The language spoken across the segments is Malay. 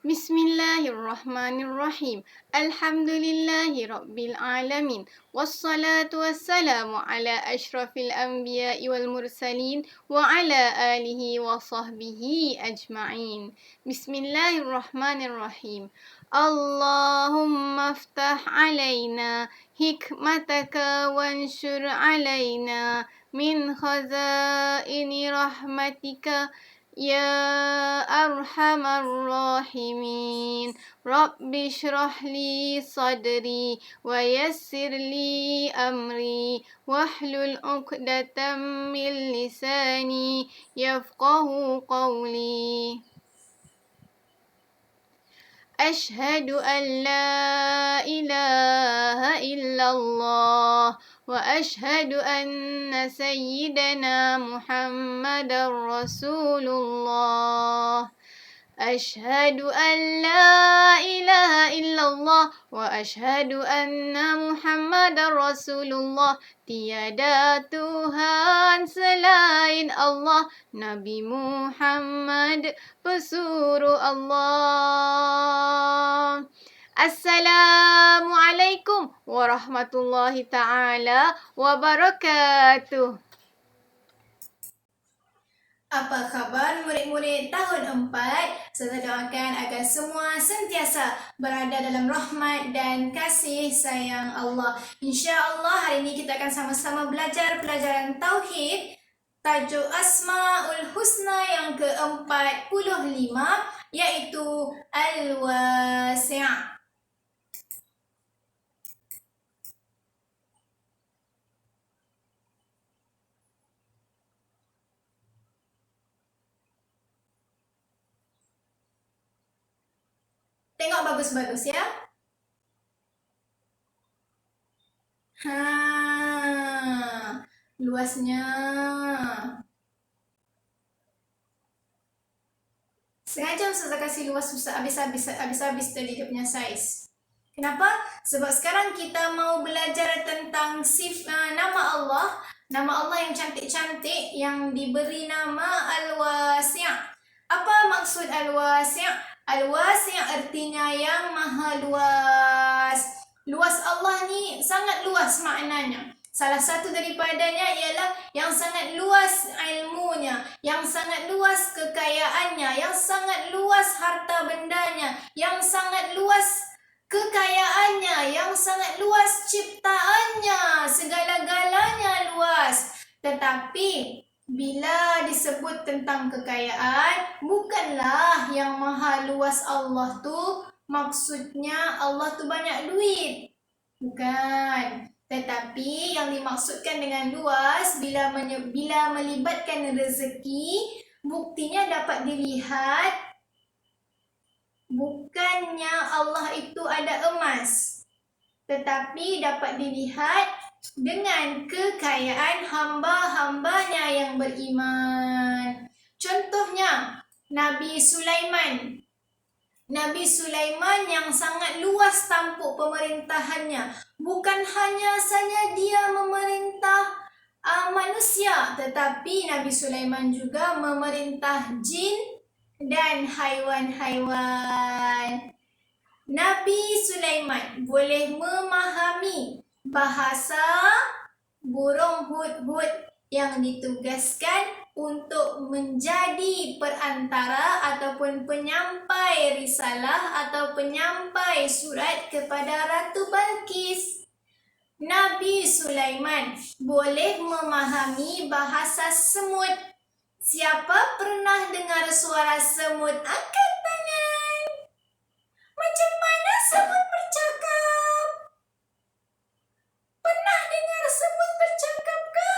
Bismillahirrahmanirrahim. Alhamdulillahi rabbil alamin. Wassalatu wassalamu ala ashrafil anbiya'i wal mursalin wa ala alihi wa sahbihi ajma'in. Bismillahirrahmanirrahim. Allahumma aftah alaina hikmataka wanshur alaina min khazaini rahmatika Ya Arhamar Rahimin. Rabbi shrah li sadri wa yassir li amri wahlul 'uqdatam min lisani yafqahu qawli. أشهد أن لا إله إلا الله وأشهد أن سيدنا محمد رسول الله أشهد أن لا إله إلا الله وأشهد أن محمد رسول الله tiada Tuhan selain Allah Nabi Muhammad pesuruh Allah. Assalamualaikum warahmatullahi taala wabarakatuh. Apa khabar murid-murid tahun 4? Saya doakan agar semua sentiasa berada dalam rahmat dan kasih sayang Allah. InsyaAllah hari ini kita akan sama-sama belajar pelajaran Tauhid. Tajuk Asma'ul Husna yang ke-45 iaitu Al-Wasi'. Tengok bagus-bagus ya. Luasnya. Sengaja Ustazah kasih luas habis-habis tadi dia punya size. Kenapa? Sebab sekarang kita mau belajar tentang nama Allah. Nama Allah yang cantik-cantik yang diberi nama Al-Wasi'. Apa maksud Al-Wasi'? Al-Wasi' artinya yang maha luas. Luas Allah ni sangat luas maknanya. Salah satu daripadanya ialah yang sangat luas ilmunya, yang sangat luas kekayaannya, yang sangat luas harta bendanya, yang sangat luas kekayaannya, yang sangat luas ciptaannya, segala-galanya luas. Tetapi bila disebut tentang kekayaan, bukanlah yang maha luas Allah tu maksudnya Allah tu banyak duit. Bukan. Tetapi yang dimaksudkan dengan luas bila melibatkan rezeki, buktinya dapat dilihat bukannya Allah itu ada emas, tetapi dapat dilihat dengan kekayaan hamba-hambanya yang beriman. Contohnya Nabi Sulaiman. Nabi Sulaiman yang sangat luas tampuk pemerintahannya. Bukan hanya saja dia memerintah manusia, tetapi Nabi Sulaiman juga memerintah jin dan haiwan-haiwan. Nabi Sulaiman boleh memahami bahasa burung hudhud yang ditugaskan untuk menjadi perantara ataupun penyampai risalah atau penyampai surat kepada Ratu Balqis. Nabi Sulaiman boleh memahami bahasa semut. Siapa pernah dengar suara semut? Angkat tangan. Macam mana semut bercakap? Pernah dengar semut bercakap ke?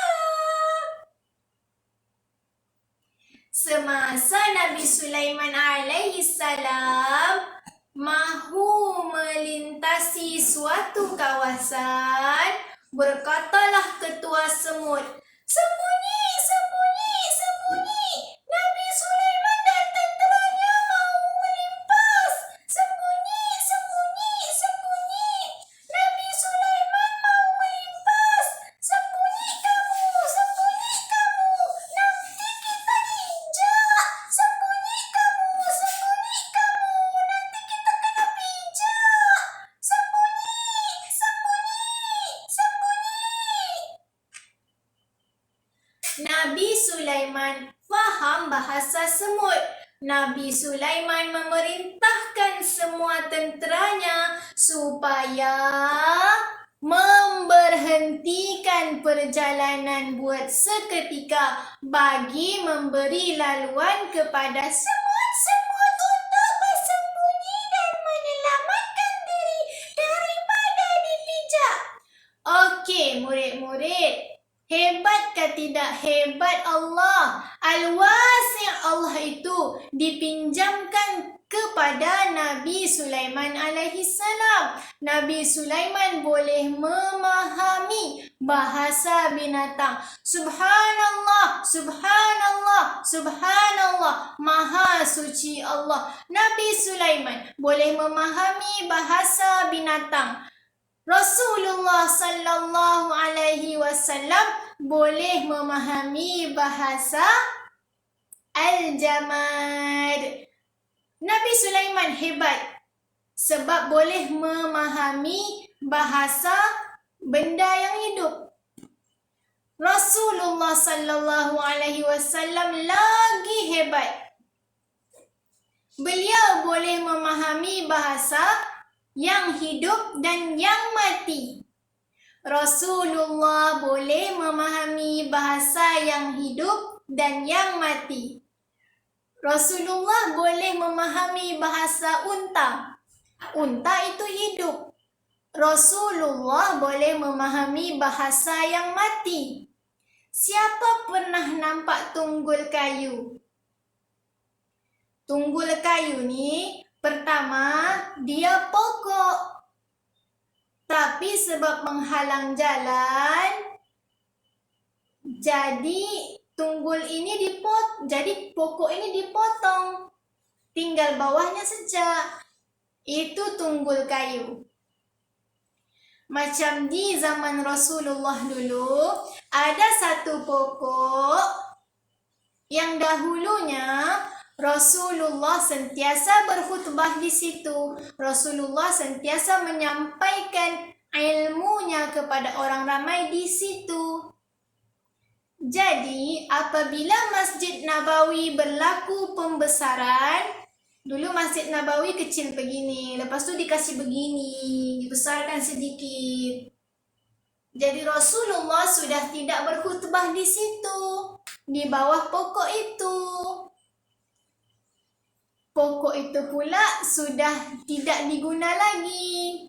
Semasa Nabi Sulaiman alaihi salam mahu melintasi suatu kawasan, berkatalah ketua semut, "Sembunyi, sembunyi, sembunyi. Nabi Sulaiman dan tenteranya mau melimpas. Sembunyi, sembunyi, sembunyi. Nabi Sulaiman mau melimpas. Sembunyi kamu, sembunyi kamu. Nanti kita injak. Sembunyi kamu, sembunyi kamu. Sulaiman faham bahasa semut. Nabi Sulaiman memerintahkan semua tenteranya supaya memberhentikan perjalanan buat seketika bagi memberi laluan kepada semut-semut untuk bersembunyi dan menyelamatkan diri daripada dipijak. Okey, murid-murid. Hebat ke tidak hebat Allah? Al-Wasi' Allah itu dipinjamkan kepada Nabi Sulaiman alaihi salam. Nabi Sulaiman boleh memahami bahasa binatang. Subhanallah, subhanallah, subhanallah. Maha suci Allah. Nabi Sulaiman boleh memahami bahasa binatang. Rasulullah sallallahu alaihi wasallam boleh memahami bahasa al-jamad. Nabi Sulaiman hebat sebab boleh memahami bahasa benda yang hidup. Rasulullah sallallahu alaihi wasallam lagi hebat. Beliau boleh memahami bahasa yang hidup dan yang mati. Rasulullah boleh memahami bahasa yang hidup dan yang mati. Rasulullah boleh memahami bahasa unta. Unta itu hidup. Rasulullah boleh memahami bahasa yang mati. Siapa pernah nampak tunggul kayu? Tunggul kayu ni pertama, dia pokok. Tapi sebab menghalang jalan, jadi pokok ini dipotong. Tinggal bawahnya saja. Itu tunggul kayu. Macam di zaman Rasulullah dulu, ada satu pokok yang dahulunya Rasulullah sentiasa berkhutbah di situ. Rasulullah sentiasa menyampaikan ilmunya kepada orang ramai di situ. Jadi, apabila Masjid Nabawi berlaku pembesaran, dulu Masjid Nabawi kecil begini, lepas tu dikasih begini, dibesarkan sedikit. Jadi Rasulullah sudah tidak berkhutbah di situ, di bawah pokok itu. Pokok itu pula sudah tidak diguna lagi.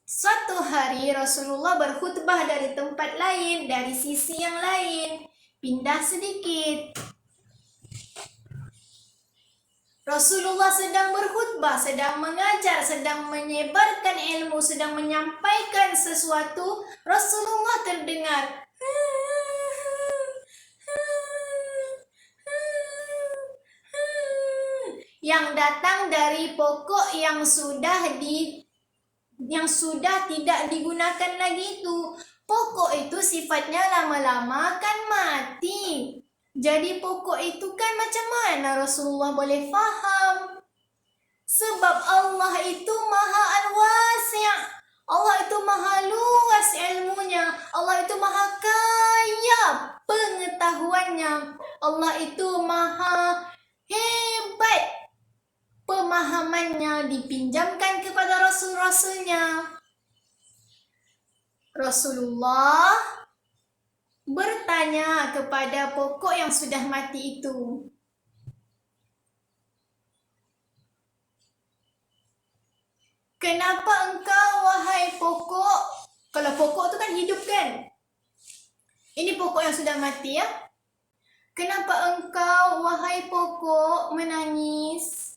Suatu hari Rasulullah berkhutbah dari tempat lain, dari sisi yang lain. Pindah sedikit. Rasulullah sedang berkhutbah, sedang mengajar, sedang menyebarkan ilmu, sedang menyampaikan sesuatu. Rasulullah terdengar yang datang dari pokok yang sudah tidak digunakan lagi itu. Pokok itu sifatnya lama-lama kan mati. Jadi pokok itu kan macam mana Rasulullah boleh faham? Sebab Allah itu Maha Al-Wasi'. Allah itu Maha luas ilmunya. Allah itu Maha kaya pengetahuannya. Allah itu Maha hebat. Pemahamannya dipinjamkan kepada Rasul-Rasulnya. Rasulullah bertanya kepada pokok yang sudah mati itu. Kenapa engkau wahai pokok? Kalau pokok tu kan hidup kan? Ini pokok yang sudah mati ya. Kenapa engkau wahai pokok menangis?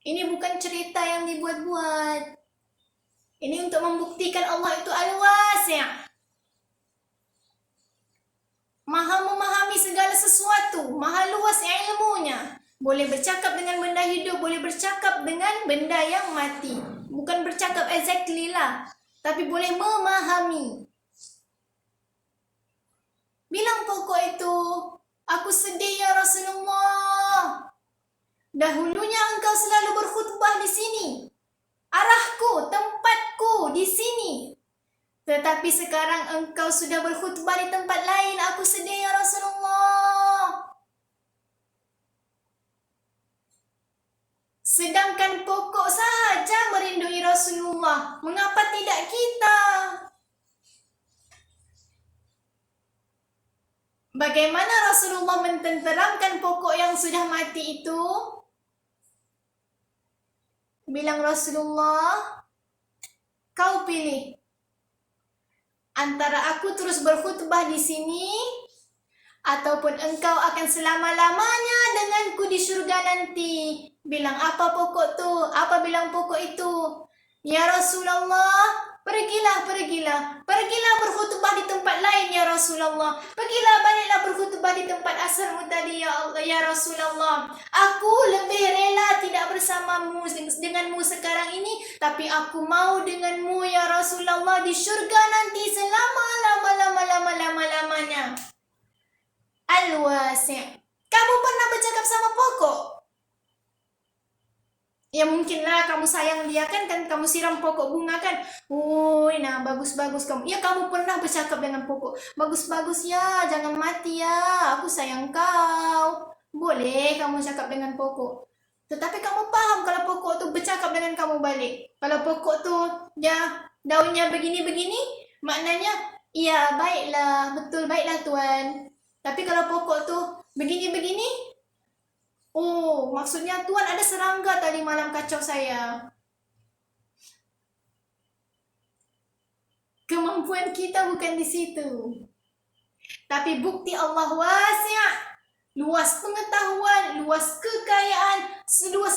Ini bukan cerita yang dibuat-buat. Ini untuk membuktikan Allah itu Al-Wasi'. Maha memahami segala sesuatu. Maha luas ilmunya. Boleh bercakap dengan benda hidup. Boleh bercakap dengan benda yang mati. Bukan bercakap exactly lah. Tapi boleh memahami. Bilang pokok itu, aku sedih ya Rasulullah. Dahulunya engkau selalu berkhutbah di sini. Arahku, tempatku di sini. Tetapi sekarang engkau sudah berkhutbah di tempat lain. Aku sedih ya Rasulullah. Sedangkan pokok sahaja merindui Rasulullah. Mengapa tidak kita? Bagaimana Rasulullah mententeramkan pokok yang sudah mati itu? Bilang Rasulullah, kau pilih antara aku terus berkhutbah di sini ataupun engkau akan selama-lamanya denganku di surga nanti. Bilang apa pokok tu? Apa bilang pokok itu? Ya Rasulullah, pergilah berkhutbah di tempat lain ya Rasulullah. Baliklah berkhutbah di tempat asalmu tadi ya Allah ya Rasulullah. Aku lebih rela tidak bersamamu denganmu sekarang ini, tapi aku mau denganmu ya Rasulullah di syurga nanti selama-lamanya. Al-Wasi'. Kamu pernah bercakap sama pokok? Ya mungkinlah kamu sayang dia kan kamu siram pokok bunga kan. Woi, nah bagus-bagus kamu. Ya kamu pernah bercakap dengan pokok. Bagus-bagus ya, jangan mati ya. Aku sayang kau. Boleh kamu cakap dengan pokok. Tetapi kamu paham kalau pokok tu bercakap dengan kamu balik. Kalau pokok tu ya daunnya begini-begini, maknanya iya baiklah, betul baiklah tuan. Tapi kalau pokok tu begini-begini, oh, maksudnya Tuan ada serangga tadi malam kacau saya. Kemampuan kita bukan di situ. Tapi bukti Allah wasi'. Luas pengetahuan, luas kekayaan,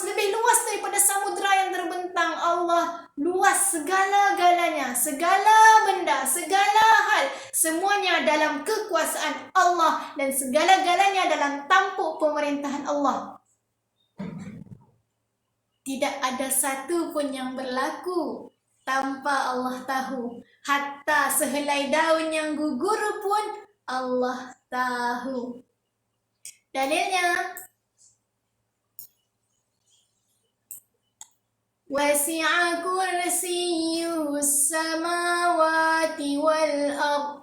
lebih luas daripada samudera yang terbentang. Allah luas segala-galanya, segala benda, segala hal, semuanya dalam kekuasaan Allah dan segala-galanya dalam tampuk pemerintahan Allah. Tidak ada satu pun yang berlaku tanpa Allah tahu. Hatta sehelai daun yang gugur pun Allah tahu. Dalilnya, wasi'a kursiyyus samawati wal ard.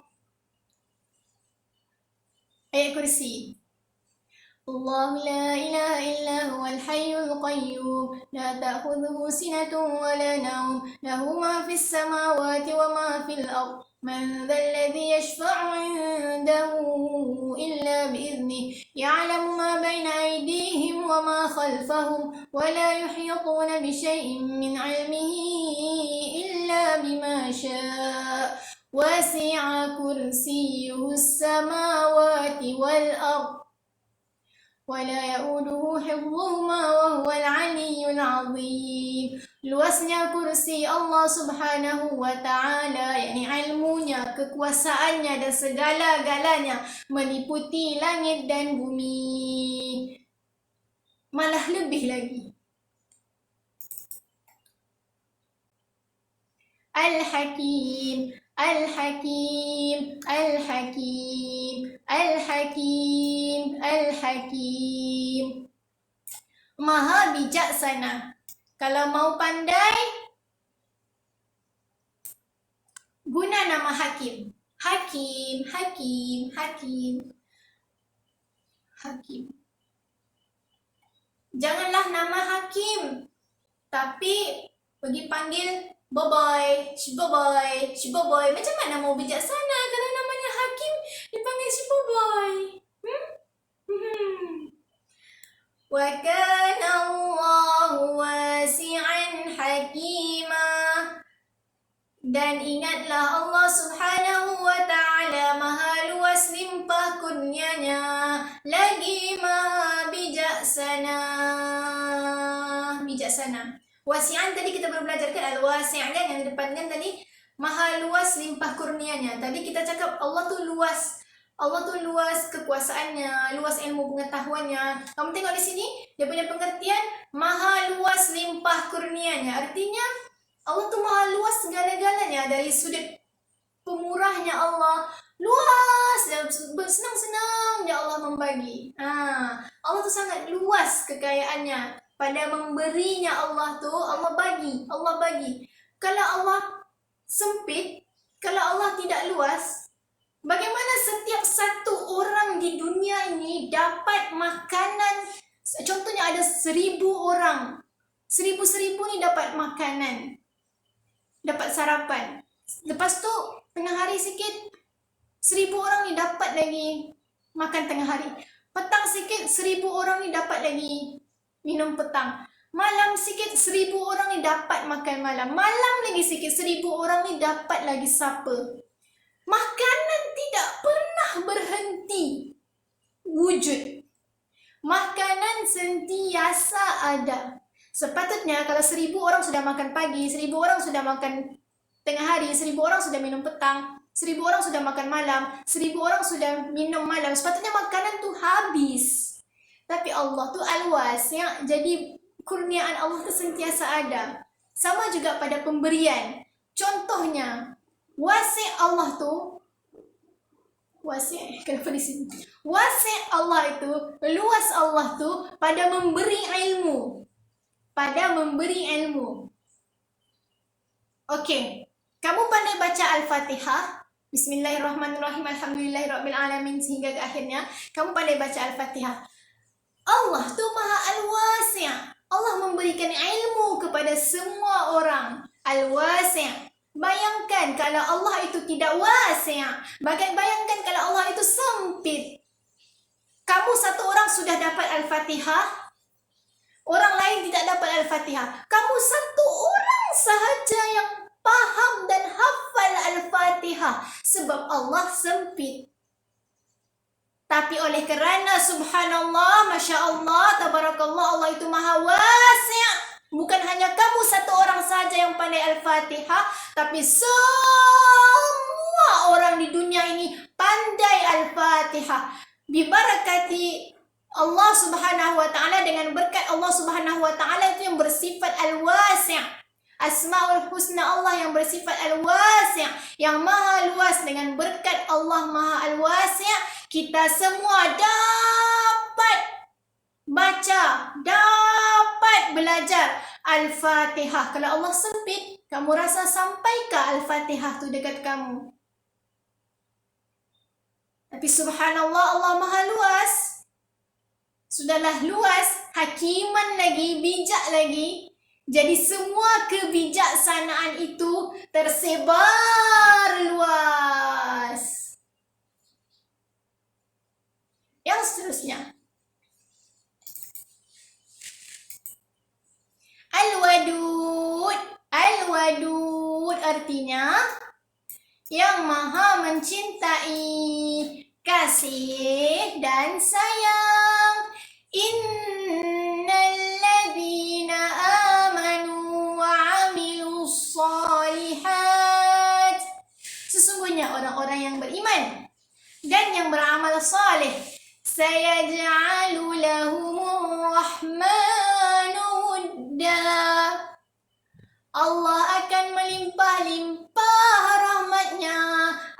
Ayat kursi. الله لا إله إلا هو الحي القيوم لا تأخذه سنة ولا نوم له ما في السماوات وما في الأرض من ذا الذي يشفع عنده إلا بإذنه يعلم ما بين أيديهم وما خلفهم ولا يحيطون بشيء من علمه إلا بما شاء وسع كرسيه السماوات والأرض ولا يؤوده حفظهما وهو العلي العظيم. Luasnya kursi Allah subhanahu wa ta'ala, yakni ilmunya, kekuasaannya dan segala-galanya meliputi langit dan bumi. Malah lebih lagi. Al-Hakim, Al-Hakim, Al-Hakim, Al-Hakim, Al-Hakim. Maha bijaksana. Kalau mau pandai, guna nama Hakim. Hakim, Hakim, Hakim, Hakim. Janganlah nama Hakim, tapi pergi panggil Boboy, Shiboboy, Shiboboy. Macam mana mau bijaksana kalau namanya Hakim dipanggil Shiboboy? Wa kana Allahu wasi'an hakima. Dan ingatlah Allah subhanahu wa ta'ala maha luas limpah kurnianya, lagi maha bijaksana. Bijaksana. Wasi'an tadi kita baru belajar kan, al-wasi' kan yang depan kan tadi maha luas limpah kurnianya. Tadi kita cakap Allah tu luas. Allah tu luas kekuasaannya, luas ilmu pengetahuannya. Kamu tengok di sini dia punya pengertian maha luas limpah kurnianya. Artinya Allah tu maha luas segala-galanya, dari sudut pemurahnya Allah. Luas, senang-senangnya Allah membagi. Allah tu sangat luas kekayaannya. Pada memberinya Allah tu, Allah bagi. Kalau Allah sempit, kalau Allah tidak luas, bagaimana setiap satu orang di dunia ini dapat makanan? Contohnya ada 1000 orang. Seribu-seribu ni dapat makanan, dapat sarapan. Lepas tu tengah hari sikit, 1,000 orang ni dapat lagi makan tengah hari. Petang sikit, 1,000 orang ni dapat lagi minum petang. Malam sikit, 1,000 orang ni dapat makan malam. Malam lagi sikit, 1,000 orang ni dapat lagi supper. Makanan tidak pernah berhenti wujud. Makanan sentiasa ada. Sepatutnya kalau 1,000 orang sudah makan pagi, 1,000 orang sudah makan tengah hari, 1,000 orang sudah minum petang, 1,000 orang sudah makan malam, 1,000 orang sudah minum malam. Sepatutnya makanan tu habis. Tapi Allah tu al-wasi', jadi kurniaan Allah tu sentiasa ada. Sama juga pada pemberian. Contohnya, wasi' Allah tu, wasi' kenapa di sini? Wasi' Allah itu, luas Allah tu pada memberi ilmu. Pada memberi ilmu. Okey, kamu pandai baca Al-Fatihah? Bismillahirrahmanirrahim, alhamdulillahirrabbilalamin, sehingga ke akhirnya. Kamu pandai baca Al-Fatihah. Allah tu maha al-wasi'. Allah memberikan ilmu kepada semua orang. Al-wasi'. Bayangkan kalau Allah itu tidak wasi'. Bayangkan kalau Allah itu sempit. Kamu satu orang sudah dapat Al-Fatihah, orang lain tidak dapat Al-Fatihah. Kamu satu orang sahaja yang paham dan hafal Al-Fatihah. Sebab Allah sempit. Tapi oleh kerana subhanallah, masya Allah, tabarakallah, Allah itu maha wasi'. Bukan hanya kamu satu orang saja yang pandai Al-Fatihah, tapi semua orang di dunia ini pandai Al-Fatihah. Bibarakati Allah subhanahu wa ta'ala, dengan berkat Allah subhanahu wa ta'ala itu yang bersifat al-wasi'. Asma'ul husna Allah yang bersifat al-wasi', yang maha luas. Dengan berkat Allah maha al-wasi', kita semua dapat baca, dapat belajar Al-Fatihah. Kalau Allah sempit, kamu rasa sampaikah Al-Fatihah tu dekat kamu? Tapi subhanallah, Allah maha luas. Sudahlah luas, hakiman lagi, bijak lagi. Jadi semua kebijaksanaan itu tersebar luas. Yang seterusnya, Al-Wadud. Al-Wadud artinya yang maha mencintai, kasih dan sayang. Innalladzina amanu wa amilus solihat. Sesungguhnya orang-orang yang beriman dan yang beramal saleh, sayaj'alu lahumur rahmanu wudda. Allah akan melimpah-limpah rahmatnya,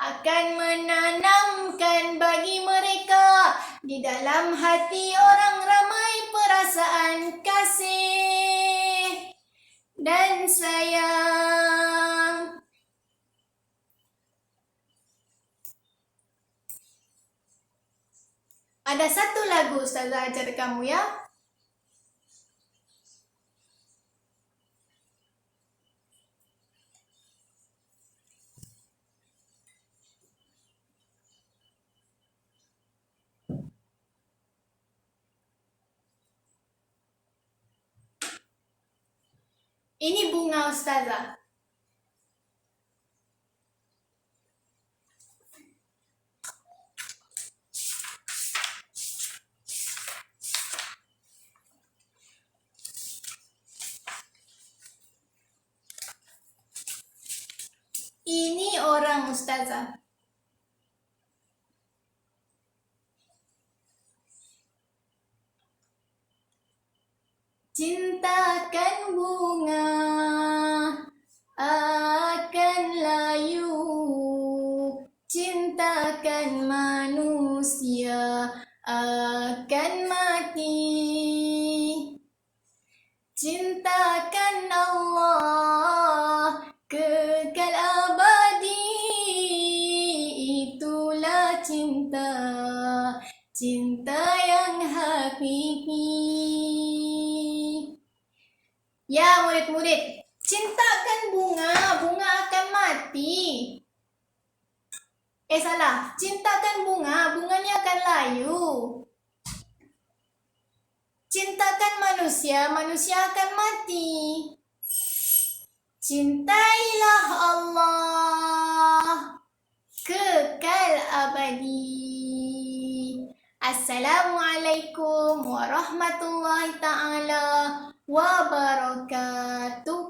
akan menanamkan bagi mereka di dalam hati orang ramai perasaan kasih dan sayang. Ada satu lagu Ustazah ajar kamu ya. Ini bunga Ustazah. Ini orang Ustazah. Cintakan bunga akan layu, cintakan manusia akan mati. Cintakan Allah kekal abadi, itulah cinta, cinta yang hakiki. Ya murid-murid, cintakan bunga, bunga akan mati. Salah, cintakan bunga, bunganya akan layu. Cintakan manusia, manusia akan mati. Cintailah Allah, kekal abadi. Assalamualaikum warahmatullahi taala wabarakatuh.